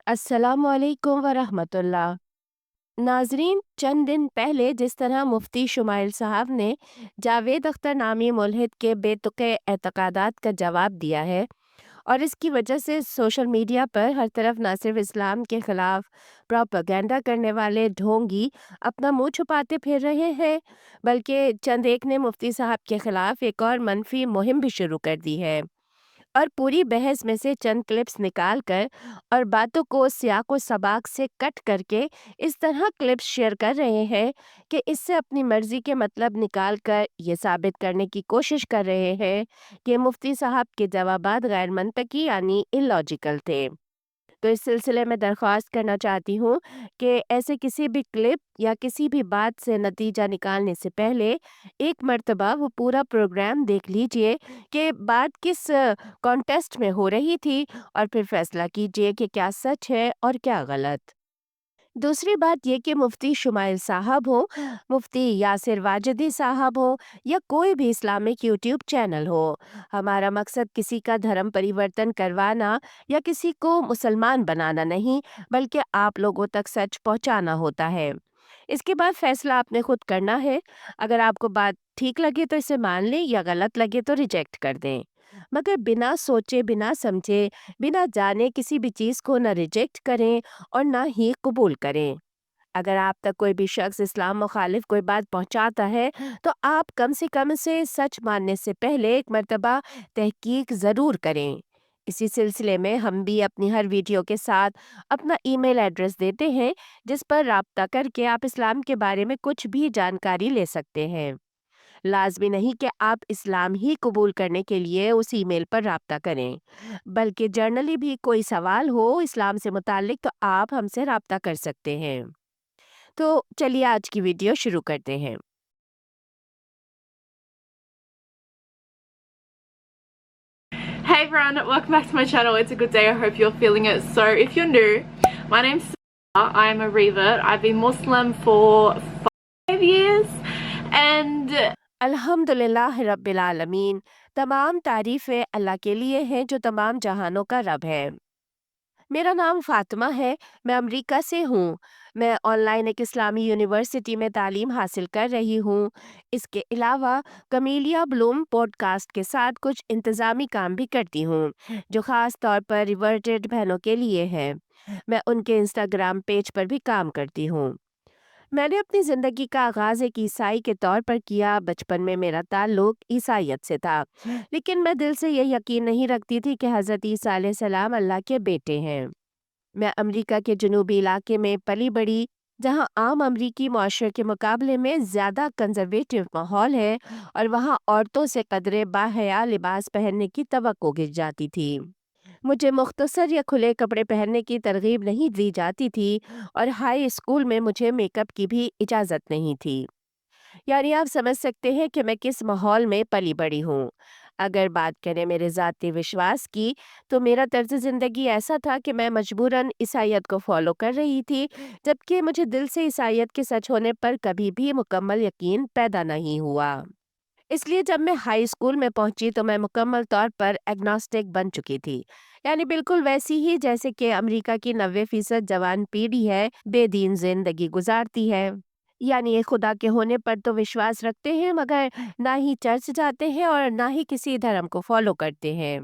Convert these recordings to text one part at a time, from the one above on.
अस्सलाम वालेकुम वरहमतुल्लाह। नाजरीन, चंद दिन पहले जिस तरह मुफ्ती शुमाइल साहब ने जावेद अख्तर नामी मुल्हिद के बेतुके एतकादात का जवाब दिया है और इसकी वजह से सोशल मीडिया पर हर तरफ ना सिर्फ इस्लाम के खिलाफ प्रोपेगेंडा करने वाले ढोंगी अपना मुंह छुपाते फिर रहे हैं, बल्कि चंद एक ने मुफ्ती साहब के खिलाफ एक और मनफी मुहिम भी शुरू कर दी है। और पूरी बहस में से चंद क्लिप्स निकाल कर और बातों को सियाक व सबाक से कट करके इस तरह क्लिप्स शेयर कर रहे हैं कि इससे अपनी मर्जी के मतलब निकाल कर ये साबित करने की कोशिश कर रहे हैं कि मुफ्ती साहब के जवाबात गैर मंतकी यानी इलॉजिकल थे। तो इस सिलसिले में दरख्वास्त करना चाहती हूँ कि ऐसे किसी भी क्लिप या किसी भी बात से नतीजा निकालने से पहले एक मर्तबा वो पूरा प्रोग्राम देख लीजिए कि बात किस कॉन्टेस्ट में हो रही थी, और फिर फैसला कीजिए कि क्या सच है और क्या गलत। दूसरी बात ये कि मुफ्ती शुमाइल साहब हो, मुफ्ती यासिर वाजिदी साहब हो, या कोई भी इस्लामिक यूट्यूब चैनल हो, हमारा मकसद किसी का धर्म परिवर्तन करवाना या किसी को मुसलमान बनाना नहीं, बल्कि आप लोगों तक सच पहुंचाना होता है। इसके बाद फैसला आपने खुद करना है। अगर आपको बात ठीक लगे तो इसे मान लें, या गलत लगे तो रिजेक्ट कर दें, मगर बिना सोचे, बिना समझे, बिना जाने किसी भी चीज़ को ना रिजेक्ट करें और ना ही कबूल करें। अगर आप तक कोई भी शख्स इस्लाम मुखालिफ कोई बात पहुंचाता है, तो आप कम से कम उसे सच मानने से पहले एक मर्तबा तहकीक ज़रूर करें। इसी सिलसिले में हम भी अपनी हर वीडियो के साथ अपना ईमेल एड्रेस देते हैं, जिस पर राब्ता करके आप इस्लाम के बारे में कुछ भी जानकारी ले सकते हैं। लाज़मी नहीं कि आप इस्लाम ही कबूल करने के लिए उस ईमेल पर राब्ता करें, बल्कि जर्नली भी कोई सवाल हो इस्लाम से मुताल्लिक तो आप हमसे राब्ता कर सकते हैं। तो चलिए आज की वीडियो शुरू करते हैं। Hey everyone, welcome back to my channel. It's a good day. I hope you're feeling it. So if you're new, my name's Sarah. I'm a revert. I've been Muslim for 5 years and अल्हम्दुलिल्लाह रब्बिल आलमीन। तमाम तारीफ़ें अल्लाह के लिए हैं जो तमाम जहानों का रब है। मेरा नाम फ़ातिमा है, मैं अमरीका से हूँ। मैं ऑनलाइन एक इस्लामी यूनिवर्सिटी में तालीम हासिल कर रही हूँ। इसके अलावा कमीलिया ब्लूम पॉडकास्ट के साथ कुछ इंतज़ामी काम भी करती हूँ, जो ख़ास तौर पर रिवर्टेड बहनों के लिए है। मैं उनके इंस्टाग्राम पेज पर भी काम करती हूँ। मैंने अपनी ज़िंदगी का आगाज़ एक ईसाई के तौर पर किया। बचपन में मेरा ताल्लुक ईसाइयत से था, लेकिन मैं दिल से ये यकीन नहीं रखती थी कि हज़रत ईसा अलैहिस्सलाम अल्लाह के बेटे हैं। मैं अमेरिका के जनूबी इलाके में पली बड़ी, जहाँ आम अमरीकी माशरे के मुकाबले में ज़्यादा कंजर्वेटिव माहौल है और वहाँ औरतों से कदरे बाहया लिबास पहनने की तवक्को की जाती थी। मुझे मुख्तसर या खुले कपड़े पहनने की तरगीब नहीं दी जाती थी, और हाई स्कूल में मुझे मेकअप की भी इजाज़त नहीं थी। यानी आप समझ सकते हैं कि मैं किस माहौल में पली बड़ी हूँ। अगर बात करें मेरे ज़ाती विश्वास की, तो मेरा तर्ज़ ज़िंदगी ऐसा था कि मैं मजबूरन ईसाइयत को फ़ॉलो कर रही थी, जबकि मुझे दिल से ईसाइयत के सच होने पर कभी भी मुकम्मल यकीन पैदा नहीं हुआ। इसलिए जब मैं हाई स्कूल में पहुंची तो मैं मुकम्मल तौर पर एग्नोस्टिक बन चुकी थी। यानी बिल्कुल वैसी ही जैसे कि अमेरिका की 90% जवान पीढ़ी है, बेदीन जिंदगी गुजारती है। यानी ये खुदा के होने पर तो विश्वास रखते हैं, मगर ना ही चर्च जाते हैं और ना ही किसी धर्म को फॉलो करते हैं।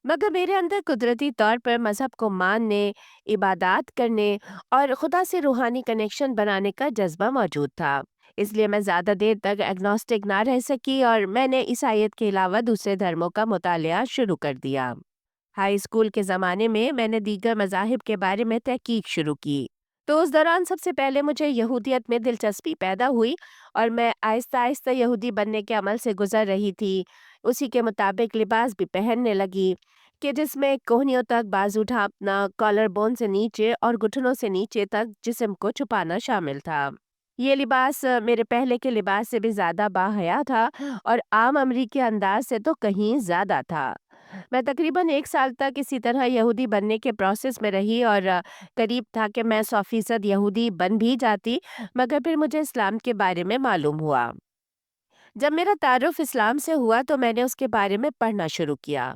मगर मेरे अंदर कुदरती तौर पर मज़हब को मानने, इबादत करने और खुदा से रूहानी कनेक्शन बनाने का जज्बा मौजूद था। इसलिए मैं ज़्यादा देर तक एग्नोस्टिक ना रह सकी और मैंने ईसाइयत के अलावा दूसरे धर्मों का मुतालिया शुरू कर दिया। हाई स्कूल के ज़माने में मैंने दीगर मज़ाहिब के बारे में तहकीक शुरू की। तो उस दौरान सबसे पहले मुझे यहूदियत में दिलचस्पी पैदा हुई और मैं आहिस्ता आहिस्ता यहूदी बनने के अमल से गुजर रही थी। उसी के मुताबिक लिबास भी पहनने लगी, कि जिसमें कोहनियों तक बाजू ढांपना, कॉलर बोन से नीचे और घुटनों से नीचे तक जिस्म को छुपाना शामिल था। ये लिबास मेरे पहले के लिबास से भी ज़्यादा बाहया था और आम अमरीकी अंदाज से तो कहीं ज़्यादा था। मैं तकरीबन 1 साल तक इसी तरह यहूदी बनने के प्रोसेस में रही और करीब था कि मैं 100% यहूदी बन भी जाती, मगर फिर मुझे इस्लाम के बारे में मालूम हुआ। जब मेरा तारुफ इस्लाम से हुआ तो मैंने उसके बारे में पढ़ना शुरू किया।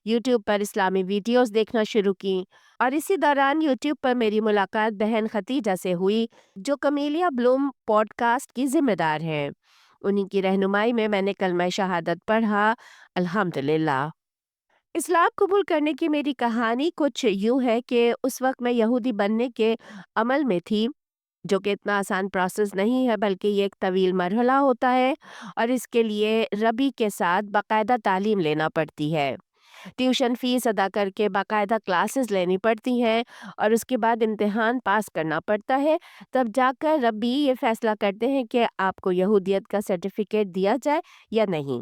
यूट्यूब पर इस्लामी वीडियोस देखना शुरू की और इसी दौरान यूट्यूब पर मेरी मुलाकात बहन खतीजा से हुई, जो कमीलिया ब्लूम पॉडकास्ट की जिम्मेदार हैं। उन्हीं की रहनुमाई में मैंने कलमा शहादत पढ़ा। अल्हम्दुलिल्लाह। इस्लाम कबूल करने की मेरी कहानी कुछ यूँ है कि उस वक़्त मैं यहूदी बनने के अमल में थी, जो कि इतना आसान प्रोसेस नहीं है, बल्कि ये एक तवील मरहला होता है और इसके लिए रबी के साथ बाकायदा तालीम लेना पड़ती है। ट्यूशन फ़ीस अदा करके बाकायदा क्लासेस लेनी पड़ती हैं और उसके बाद इम्तिहान पास करना पड़ता है। तब जाकर रब्बी ये फ़ैसला करते हैं कि आपको यहूदियत का सर्टिफ़िकेट दिया जाए या नहीं।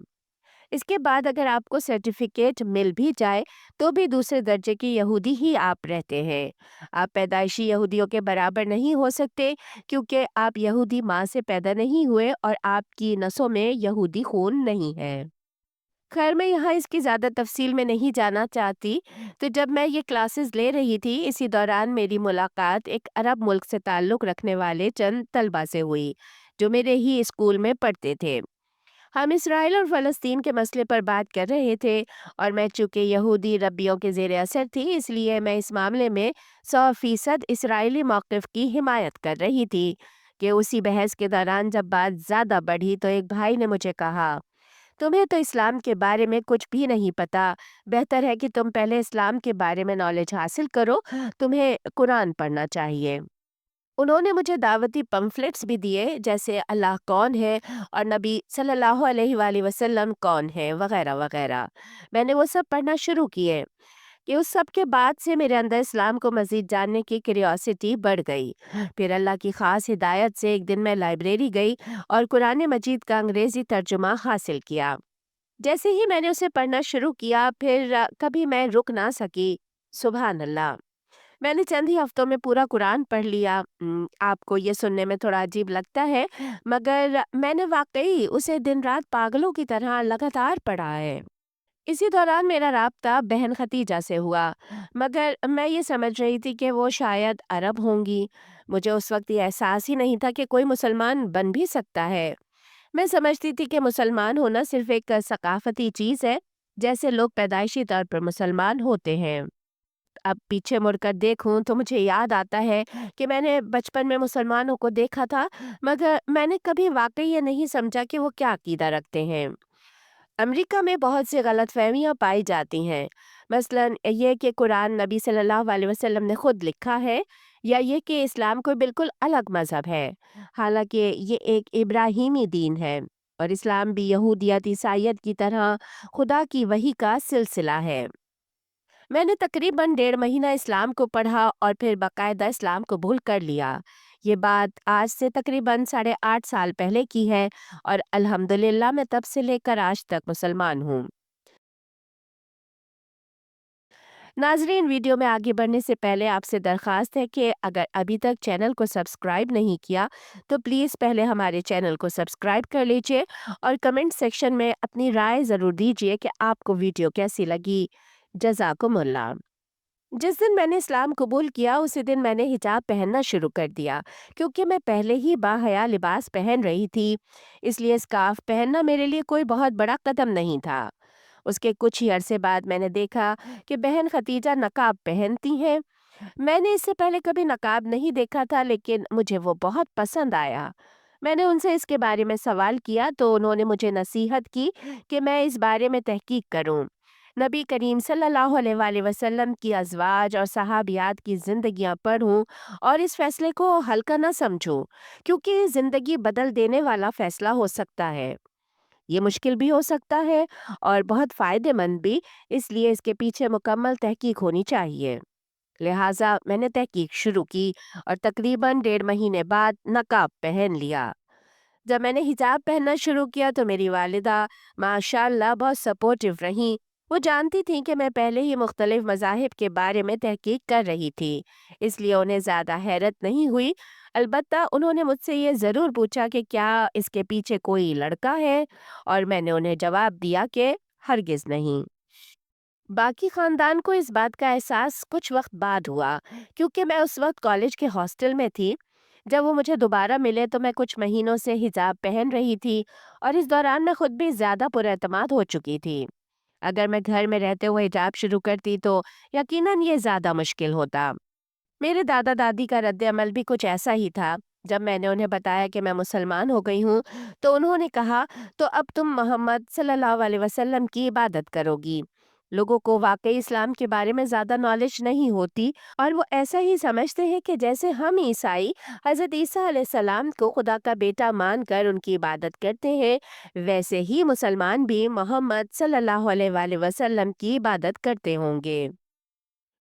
इसके बाद अगर आपको सर्टिफ़िकेट मिल भी जाए, तो भी दूसरे दर्जे के यहूदी ही आप रहते हैं। आप पैदाइशी यहूदियों के बराबर नहीं हो सकते, क्योंकि आप यहूदी माँ से पैदा नहीं हुए और आपकी नसों में यहूदी खून नहीं है। खैर, मैं यहाँ इसकी ज़्यादा तफ़सील में नहीं जाना चाहती। तो जब मैं ये क्लासेस ले रही थी, इसी दौरान मेरी मुलाकात एक अरब मुल्क से ताल्लुक़ रखने वाले चंद तलबा से हुई, जो मेरे ही स्कूल में पढ़ते थे। हम इसराइल और फ़लस्तीन के मसले पर बात कर रहे थे और मैं चूँकि यहूदी रब्बियों के ज़ेर असर थी, इसलिए मैं इस मामले में 100% इसराइली मौक़िफ़ की हिमायत कर रही थी कि उसी बहस के दौरान जब बात ज़्यादा बढ़ी, तो एक भाई ने मुझे कहा, तुम्हें तो इस्लाम के बारे में कुछ भी नहीं पता। बेहतर है कि तुम पहले इस्लाम के बारे में नॉलेज हासिल करो। तुम्हें कुरान पढ़ना चाहिए। उन्होंने मुझे दावती पम्फलेट्स भी दिए, जैसे अल्लाह कौन है और नबी सल्लल्लाहु अलैहि वसल्लम कौन है, वगैरह वगैरह। मैंने वो सब पढ़ना शुरू किए कि उस सब के बाद से मेरे अंदर इस्लाम को मज़ीद जानने की क्यूरियोसिटी बढ़ गई। फिर अल्लाह की ख़ास हिदायत से एक दिन मैं लाइब्रेरी गई और कुरान मजीद का अंग्रेज़ी तर्जुमा हासिल किया। जैसे ही मैंने उसे पढ़ना शुरू किया, फिर कभी मैं रुक ना सकी। सुबहान अल्लाह! मैंने चंद ही हफ्तों में पूरा कुरान पढ़ लिया। आपको ये सुनने में थोड़ा अजीब लगता है, मगर मैंने वाक़ई उसे दिन-रात पागलों की तरह लगातार पढ़ा है। इसी दौरान मेरा राब्ता बहन खतीजा से हुआ, मगर मैं ये समझ रही थी कि वो शायद अरब होंगी। मुझे उस वक़्त ये एहसास ही नहीं था कि कोई मुसलमान बन भी सकता है। मैं समझती थी कि मुसलमान होना सिर्फ़ एक सकाफ़ती चीज़ है, जैसे लोग पैदाइशी तौर पर मुसलमान होते हैं। अब पीछे मुड़कर देखूं तो मुझे याद आता है कि मैंने बचपन में मुसलमानों को देखा था, मगर मैंने कभी वाकई ये नहीं समझा कि वो क्या अकीदा रखते हैं। अमेरिका में बहुत सी गलतफहमियां पाई जाती हैं। मसलन ये कि कुरान नबी सल्लल्लाहु अलैहि वसल्लम ने खुद लिखा है, या ये कि इस्लाम कोई बिल्कुल अलग मज़हब है, हालांकि ये एक इब्राहिमी दीन है और इस्लाम भी यहूदियत ईसाइयत की तरह खुदा की वही का सिलसिला है। मैंने तकरीबन 1.5 महीना इस्लाम को पढ़ा और फिर बाकायदा इस्लाम कबूल कर लिया। ये बात आज से तकरीबन 8.5 साल पहले की है और अल्हम्दुलिल्लाह मैं तब से लेकर आज तक मुसलमान हूँ। नाज़रीन, वीडियो में आगे बढ़ने से पहले आपसे दरख्वास्त है कि अगर अभी तक चैनल को सब्सक्राइब नहीं किया, तो प्लीज़ पहले हमारे चैनल को सब्सक्राइब कर लीजिए और कमेंट सेक्शन में अपनी राय ज़रूर दीजिए कि आपको वीडियो कैसी लगी। जज़ाकुमुल्लाह। जिस दिन मैंने इस्लाम कबूल किया, उसी दिन मैंने हिजाब पहनना शुरू कर दिया, क्योंकि मैं पहले ही बाहया लिबास पहन रही थी। इसलिए स्कार्फ पहनना मेरे लिए कोई बहुत बड़ा कदम नहीं था। उसके कुछ ही अरसे बाद मैंने देखा कि बहन खतीजा नकाब पहनती हैं। मैंने इससे पहले कभी नकाब नहीं देखा था, लेकिन मुझे वो बहुत पसंद आया। मैंने उनसे इसके बारे में सवाल किया, तो उन्होंने मुझे नसीहत की कि मैं इस बारे में तहकीक करूं। नबी करीम सल्लल्लाहु अलैहि वसल्लम की अज़वाज और सहाबियात की ज़िंदगियां पढ़ूं और इस फैसले को हल्का न समझूं, क्योंकि ज़िंदगी बदल देने वाला फैसला हो सकता है। ये मुश्किल भी हो सकता है और बहुत फ़ायदेमंद भी, इसलिए इसके पीछे मुकम्मल तहकीक होनी चाहिए। लिहाजा मैंने तहकीक शुरू की और तकरीबन 1.5 महीने बाद नकाब पहन लिया। जब मैंने हिजाब पहनना शुरू किया, तो मेरी वालिदा माशाअल्लाह बहुत सपोर्टिव रहीं। वो जानती थीं कि मैं पहले ही मुख्तलिफ मज़ाहिब के बारे में तहकीक कर रही थी, इसलिए उन्हें ज़्यादा हैरत नहीं हुई। अलबत्ता उन्होंने मुझसे ये ज़रूर पूछा कि क्या इसके पीछे कोई लड़का है, और मैंने उन्हें जवाब दिया कि हरगिज़ नहीं। बाकी ख़ानदान को इस बात का एहसास कुछ वक्त बाद हुआ, क्योंकि मैं उस वक्त कॉलेज के हॉस्टल में थी। जब वो मुझे दोबारा मिले, तो मैं कुछ महीनों से हिजाब पहन रही थी और इस दौरान मैं खुद भी ज़्यादा पुरएतमाद हो चुकी थी। अगर मैं घर में रहते हुए हिजाब शुरू करती तो यकीनन ये ज़्यादा मुश्किल होता। मेरे दादा दादी का रद्द अमल भी कुछ ऐसा ही था। जब मैंने उन्हें बताया कि मैं मुसलमान हो गई हूँ, तो उन्होंने कहा, तो अब तुम मोहम्मद सल्लल्लाहु अलैहि वसल्लम की इबादत करोगी। लोगों को वाकई इस्लाम के बारे में ज़्यादा नॉलेज नहीं होती और वो ऐसा ही समझते हैं कि जैसे हम ईसाई हज़रत ईसा अलैहिस्सलाम को खुदा का बेटा मानकर उनकी इबादत करते हैं, वैसे ही मुसलमान भी मोहम्मद सल्लल्लाहु अलैहि वसल्लम की इबादत करते होंगे।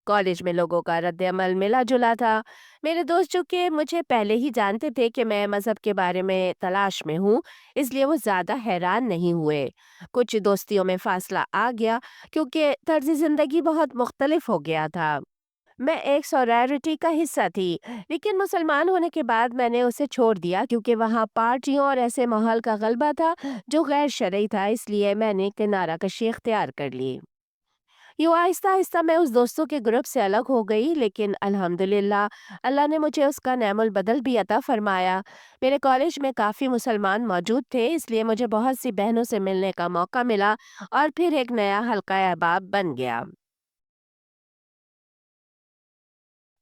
कॉलेज में लोगों का रद्द-अमल मिला-जुला था। मेरे दोस्त जो कि मुझे पहले ही जानते थे कि मैं मज़हब के बारे में तलाश में हूँ, इसलिए वो ज़्यादा हैरान नहीं हुए। कुछ दोस्तियों में फ़ासला आ गया क्योंकि तर्ज़ ज़िंदगी बहुत मुख्तलिफ हो गया था। मैं एक सॉरेरिटी का हिस्सा थी, लेकिन मुसलमान होने के बाद मैंने उसे छोड़ दिया क्योंकि वहाँ पार्टियों और ऐसे माहौल का गलबा था जो गैर शरई था, इसलिए मैंने किनारा कशी इख्तियार कर ली। यूँ आहिस्ता-आहिस्ता मैं उस दोस्तों के ग्रुप से अलग हो गई, लेकिन अल्हम्दुलिल्लाह अल्लाह ने मुझे उसका नेमुल बदल भी अता फ़रमाया। मेरे कॉलेज में काफ़ी मुसलमान मौजूद थे, इसलिए मुझे बहुत सी बहनों से मिलने का मौका मिला और फिर एक नया हल्का अहबाब बन गया।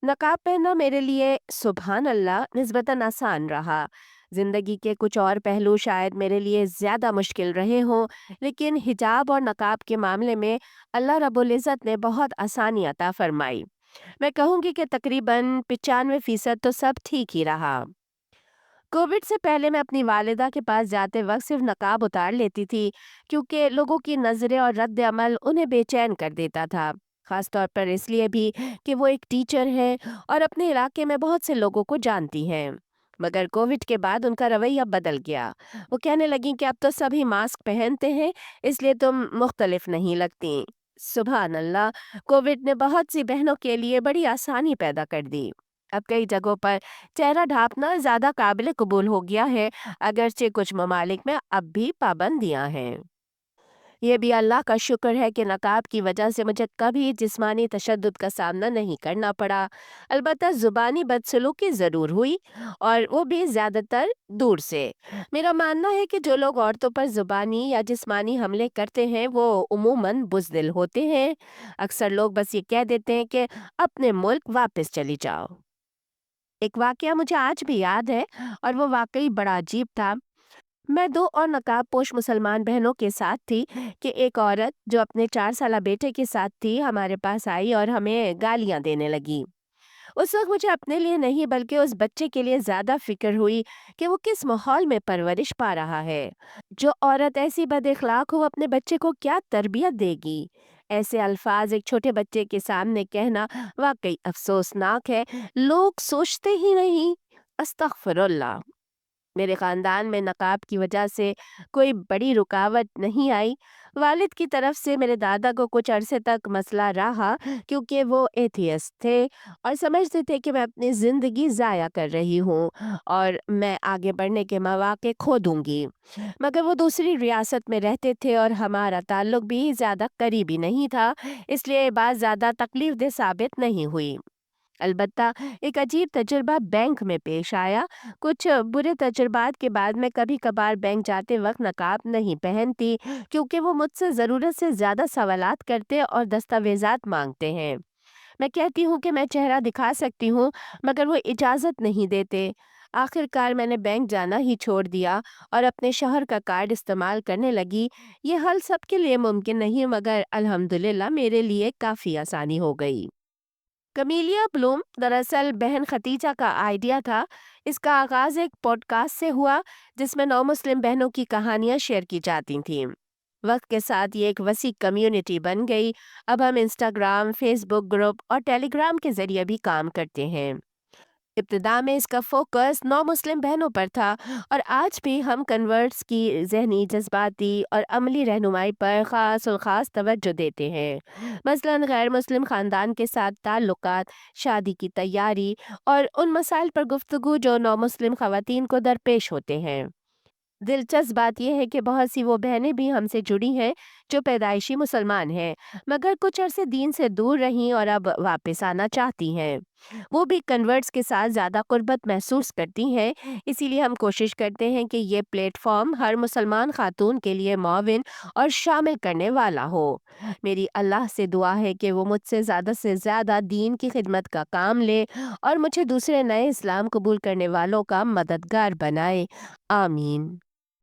नकाब पहनना मेरे लिए सुबहान अल्लाह निस्बतन आसान रहा। जिंदगी के कुछ और पहलू शायद मेरे लिए ज़्यादा मुश्किल रहे हों, लेकिन हिजाब और नकाब के मामले में अल्लाह रब्बुल इज़्ज़त ने बहुत आसानी अता फरमाई। मैं कहूँगी कि तकरीबन 95% तो सब ठीक ही रहा। कोविड से पहले मैं अपनी वालिदा के पास जाते वक्त सिर्फ नकाब उतार लेती थी क्योंकि लोगों की नज़रें और रद्द अमल उन्हें बेचैन कर देता था। खास तौर पर इसलिए भी कि वो एक टीचर हैं और अपने इलाके में बहुत से लोगों को जानती हैं। मगर कोविड के बाद उनका रवैया बदल गया। वो कहने लगी कि अब तो सभी मास्क पहनते हैं, इसलिए तुम मुख्तलिफ नहीं लगती। सुभान अल्लाह, कोविड ने बहुत सी बहनों के लिए बड़ी आसानी पैदा कर दी। अब कई जगहों पर चेहरा ढाँपना ज़्यादा काबिल कबूल हो गया है, अगरचे कुछ ममालिक में अब भी पाबंदियाँ हैं। ये भी अल्लाह का शुक्र है कि नकाब की वजह से मुझे कभी जिस्मानी तशद्दुद का सामना नहीं करना पड़ा। अलबत्ता ज़ुबानी बदसलूकी ज़रूर हुई और वो भी ज़्यादातर दूर से। मेरा मानना है कि जो लोग औरतों पर ज़ुबानी या जिस्मानी हमले करते हैं, वो उमूमन बुज़दिल होते हैं। अक्सर लोग बस ये कह देते हैं कि अपने मुल्क वापस चली जाओ। एक वाकया मुझे आज भी याद है और वो वाकई बड़ा अजीब था। मैं 2 और नकाबपोश मुसलमान बहनों के साथ थी कि एक औरत जो अपने 4 साला बेटे के साथ थी, हमारे पास आई और हमें गालियाँ देने लगी। उस वक़्त मुझे अपने लिए नहीं बल्कि उस बच्चे के लिए ज़्यादा फ़िक्र हुई कि वो किस माहौल में परवरिश पा रहा है। जो औरत ऐसी बद-इख़लाक़ हो, अपने बच्चे को क्या तरबियत देगी? ऐसे अल्फ़ाज़ एक छोटे बच्चे के सामने कहना वाक़ई अफ़सोसनाक है। लोग सोचते ही नहीं। अस्तग़फ़िरुल्लाह! मेरे ख़ानदान में नकाब की वजह से कोई बड़ी रुकावट नहीं आई। वालिद की तरफ से मेरे दादा को कुछ अरसे तक मसला रहा क्योंकि वो एथियस्ट थे और समझते थे कि मैं अपनी ज़िंदगी ज़ाया कर रही हूँ और मैं आगे बढ़ने के मौक़े खो दूँगी। मगर वो दूसरी रियासत में रहते थे और हमारा ताल्लुक भी ज़्यादा करीबी नहीं था, इसलिए ये बात ज़्यादा तकलीफ़देह साबित नहीं हुई। अलबत्ता एक अजीब तजुर्बा बैंक में पेश आया। कुछ बुरे तजुर्बात के बाद मैं कभी-कभार बैंक जाते वक़्त नकाब नहीं पहनती क्योंकि वो मुझसे ज़रूरत से ज़्यादा सवालात करते और दस्तावेज़ात माँगते हैं। मैं कहती हूँ कि मैं चेहरा दिखा सकती हूँ, मगर वो इजाज़त नहीं देते। आखिरकार मैंने बैंक जाना ही छोड़ दिया और अपने शौहर का कार्ड इस्तेमाल करने लगी। ये हल सबके लिए मुमकिन नहीं, मगर अल्हम्दुलिल्लाह मेरे लिए काफ़ी आसानी हो गई। कमीलिया ब्लूम दरअसल बहन खतीजा का आइडिया था। इसका आगाज़ एक पॉडकास्ट से हुआ जिसमें नौ मुस्लिम बहनों की कहानियाँ शेयर की जाती थीं। वक्त के साथ ये एक वसी कम्युनिटी बन गई। अब हम इंस्टाग्राम, फेसबुक ग्रुप और टेलीग्राम के ज़रिए भी काम करते हैं। इब्तिदा में इसका फोकस नौ मुस्लिम बहनों पर था और आज भी हम कन्वर्ट्स की ज़हनी, जज़्बाती और अमली रहनुमाई पर ख़ास और ख़ास तवज्जो देते हैं। मसलन गैर मुस्लिम ख़ानदान के साथ ताल्लुकात, शादी की तैयारी और उन मसाइल पर गुफ्तगू जो नौ मुस्लिम ख़वातीन को दरपेश होते हैं। दिलचस्प बात यह है कि बहुत सी वो बहनें भी हमसे जुड़ी हैं जो पैदाइशी मुसलमान हैं, मगर कुछ अरसे दीन से दूर रहीं और अब वापस आना चाहती हैं। वो भी कन्वर्ट्स के साथ ज़्यादा कुर्बत महसूस करती हैं, इसीलिए हम कोशिश करते हैं कि ये प्लेटफॉर्म हर मुसलमान खातून के लिए मुआविन और शामिल करने वाला हो। मेरी अल्लाह से दुआ है कि वो मुझसे ज़्यादा से ज़्यादा दीन की खिदमत का काम ले और मुझे दूसरे नए इस्लाम कबूल करने वालों का मददगार बनाए। आमीन।